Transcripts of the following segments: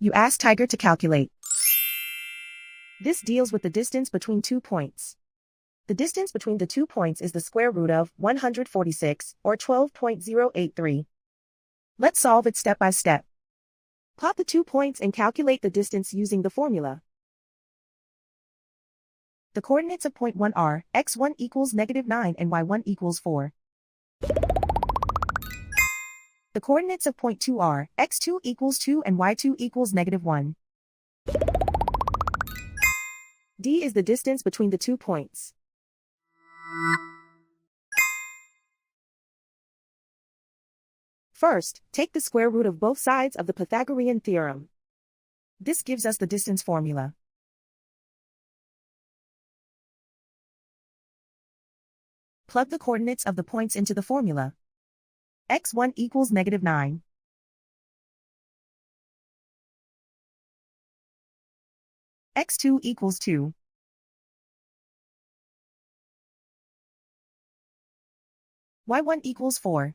You ask Tiger to calculate. This deals with the distance between 2 points. The distance between the 2 points is the square root of 146, or 12.083. Let's solve it step by step. Plot the 2 points and calculate the distance using the formula. The coordinates of point 1 are x1 equals -9 and y1 equals 4. The coordinates of point 2 are x2 equals 2 and y2 equals -1. D is the distance between the 2 points. First, take the square root of both sides of the Pythagorean theorem. This gives us the distance formula. Plug the coordinates of the points into the formula. x1 equals -9. x2 equals 2. y1 equals 4.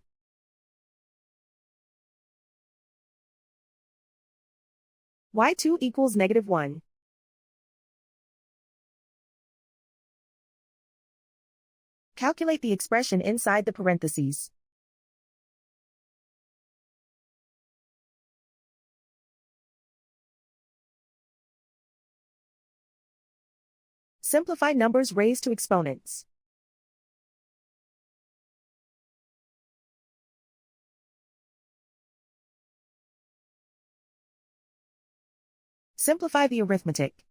y2 equals -1. Calculate the expression inside the parentheses. Simplify numbers raised to exponents. Simplify the arithmetic.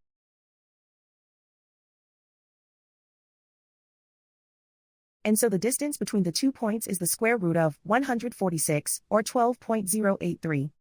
And so the distance between the 2 points is the square root of 146, or 12.083.